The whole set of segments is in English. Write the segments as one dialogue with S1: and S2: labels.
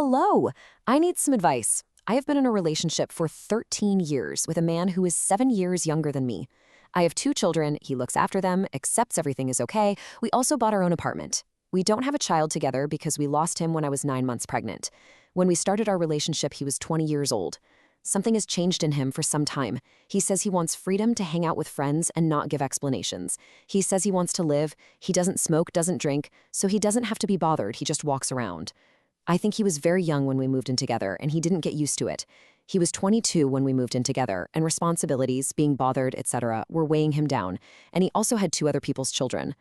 S1: Hello! I need some advice. I have been in a relationship for 13 years with a man who is 7 years younger than me. I have 2 children, he looks after them, accepts everything is okay. We also bought our own apartment. We don't have a child together because we lost him when I was 9 months pregnant. When we started our relationship, he was 20 years old. Something has changed in him for some time. He says he wants freedom to hang out with friends and not give explanations. He says he wants to live. He doesn't smoke, doesn't drink, so he doesn't have to be bothered. He just walks around. I think he was very young when we moved in together, and he didn't get used to it. He was 22 when we moved in together, and responsibilities, being bothered, etc., were weighing him down, and he also had 2 other people's children.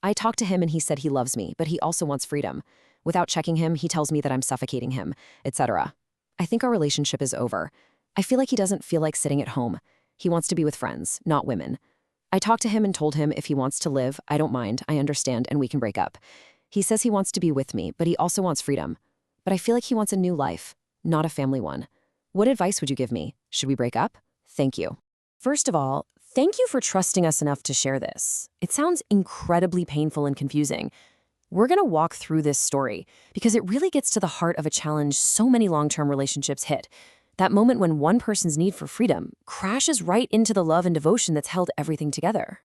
S1: I talked to him and he said he loves me, but he also wants freedom. Without checking him, he tells me that I'm suffocating him, etc. I think our relationship is over. I feel like he doesn't feel like sitting at home. He wants to be with friends, not women. I talked to him and told him if he wants to live, I don't mind, I understand, and we can break up. He says he wants to be with me, but he also wants freedom. But I feel like he wants a new life, not a family one. What advice would you give me? Should we break up? Thank you.
S2: First of all, thank you for trusting us enough to share this. It sounds incredibly painful and confusing. We're going to walk through this story because it really gets to the heart of a challenge so many long-term relationships hit. That moment when one person's need for freedom crashes right into the love and devotion that's held everything together.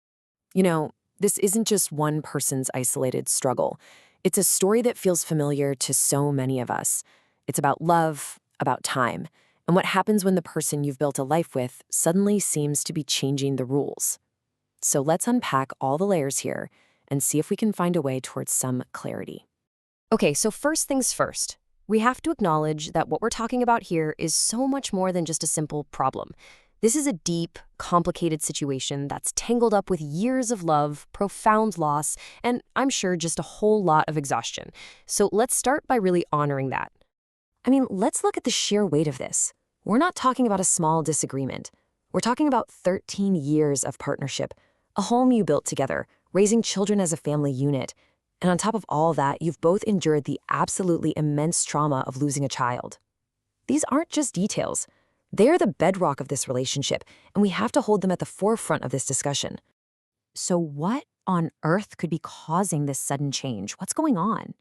S2: You know, this isn't just one person's isolated struggle. It's a story that feels familiar to so many of us. It's about love, about time, and what happens when the person you've built a life with suddenly seems to be changing the rules. So let's unpack all the layers here and see if we can find a way towards some clarity.
S1: Okay, so first things first. We have to acknowledge that what we're talking about here is so much more than just a simple problem. This is a deep, complicated situation that's tangled up with years of love, profound loss, and I'm sure just a whole lot of exhaustion. So let's start by really honoring that. I mean, let's look at the sheer weight of this. We're not talking about a small disagreement. We're talking about 13 years of partnership, a home you built together, raising children as a family unit. And on top of all that, you've both endured the absolutely immense trauma of losing a child. These aren't just details. They're the bedrock of this relationship, and we have to hold them at the forefront of this discussion.
S2: So what on earth could be causing this sudden change? What's going on?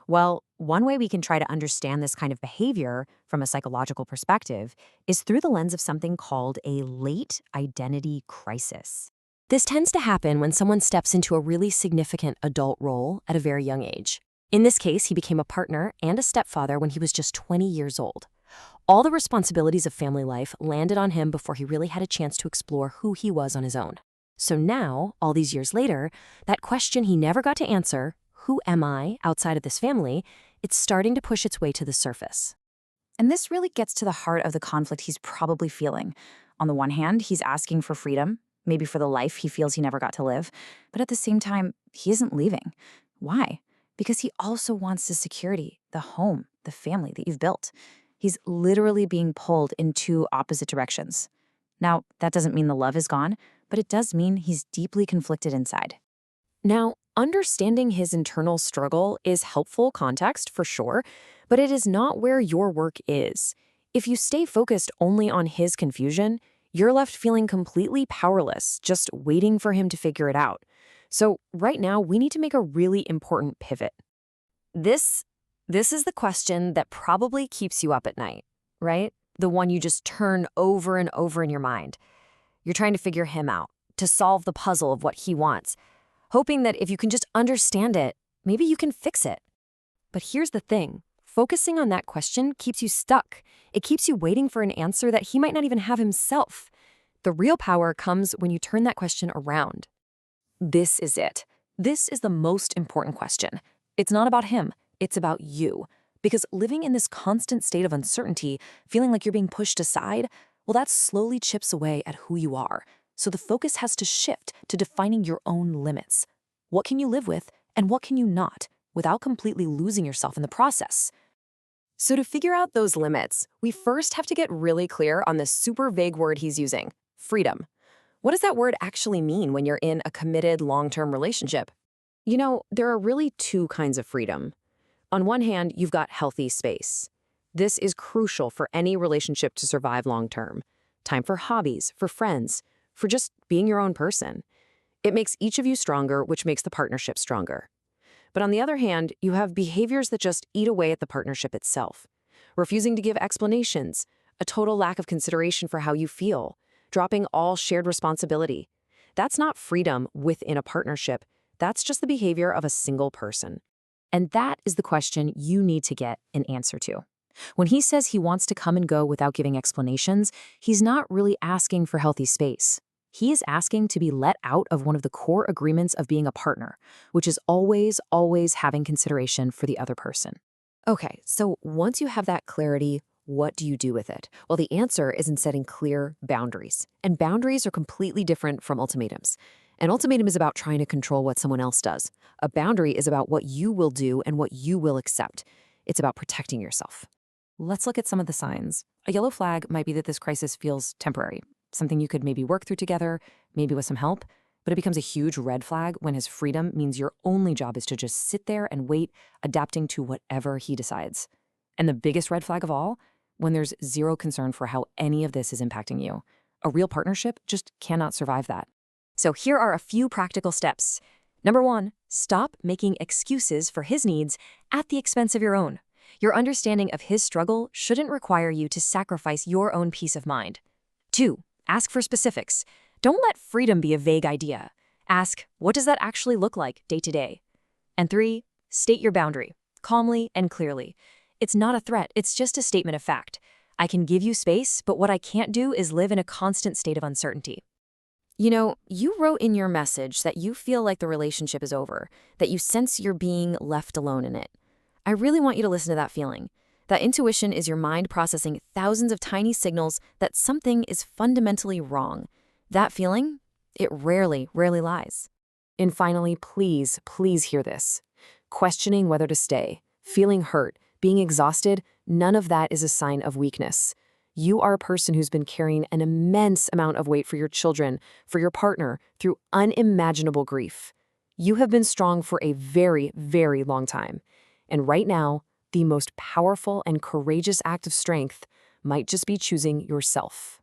S2: Well, one way we can try to understand this kind of behavior from a psychological perspective is through the lens of something called a late identity crisis. This tends to happen when someone steps into a really significant adult role at a very young age. In this case, he became a partner and a stepfather when he was just 20 years old. All the responsibilities of family life landed on him before he really had a chance to explore who he was on his own. So now, all these years later, that question he never got to answer, who am I outside of this family, it's starting to push its way to the surface.
S3: And this really gets to the heart of the conflict he's probably feeling. On the one hand, he's asking for freedom, maybe for the life he feels he never got to live. But at the same time, he isn't leaving. Why? Because he also wants the security, the home, the family that you've built. He's literally being pulled in 2 opposite directions. Now, that doesn't mean the love is gone, but it does mean he's deeply conflicted inside.
S1: Now, understanding his internal struggle is helpful context for sure, but it is not where your work is. If you stay focused only on his confusion, you're left feeling completely powerless, just waiting for him to figure it out. So right now, we need to make a really important pivot. This is the question that probably keeps you up at night, right? The one you just turn over and over in your mind. You're trying to figure him out, to solve the puzzle of what he wants, hoping that if you can just understand it, maybe you can fix it. But here's the thing. Focusing on that question keeps you stuck. It keeps you waiting for an answer that he might not even have himself. The real power comes when you turn that question around. This is it. This is the most important question. It's not about him. It's about you. Because living in this constant state of uncertainty, feeling like you're being pushed aside, well, that slowly chips away at who you are. So the focus has to shift to defining your own limits. What can you live with and what can you not, without completely losing yourself in the process? So to figure out those limits, we first have to get really clear on the super vague word he's using, freedom. What does that word actually mean when you're in a committed long-term relationship? You know, there are really 2 kinds of freedom. On one hand, you've got healthy space. This is crucial for any relationship to survive long-term. Time for hobbies, for friends, for just being your own person. It makes each of you stronger, which makes the partnership stronger. But on the other hand, you have behaviors that just eat away at the partnership itself. refusing to give explanations, a total lack of consideration for how you feel, dropping all shared responsibility. That's not freedom within a partnership. That's just the behavior of a single person.
S2: And that is the question you need to get an answer to. When he says he wants to come and go without giving explanations, he's not really asking for healthy space. He is asking to be let out of one of the core agreements of being a partner, which is always, always having consideration for the other person.
S1: Okay, so once you have that clarity, what do you do with it? Well, the answer is in setting clear boundaries. And boundaries are completely different from ultimatums. An ultimatum is about trying to control what someone else does. A boundary is about what you will do and what you will accept. It's about protecting yourself.
S2: Let's look at some of the signs. A yellow flag might be that this crisis feels temporary, something you could maybe work through together, maybe with some help, but it becomes a huge red flag when his freedom means your only job is to just sit there and wait, adapting to whatever he decides. And the biggest red flag of all, when there's zero concern for how any of this is impacting you. A real partnership just cannot survive that.
S1: So here are a few practical steps. Number 1, stop making excuses for his needs at the expense of your own. Your understanding of his struggle shouldn't require you to sacrifice your own peace of mind. 2, ask for specifics. Don't let freedom be a vague idea. Ask, what does that actually look like day to day? And 3, state your boundary, calmly and clearly. It's not a threat, it's just a statement of fact. I can give you space, but what I can't do is live in a constant state of uncertainty. You know, you wrote in your message that you feel like the relationship is over, that you sense you're being left alone in it. I really want you to listen to that feeling. That intuition is your mind processing thousands of tiny signals that something is fundamentally wrong. That feeling, it rarely lies. And finally, please hear this. Questioning whether to stay, feeling hurt, being exhausted, none of that is a sign of weakness. You are a person who's been carrying an immense amount of weight for your children, for your partner, through unimaginable grief. You have been strong for a very, very long time. And right now, the most powerful and courageous act of strength might just be choosing yourself.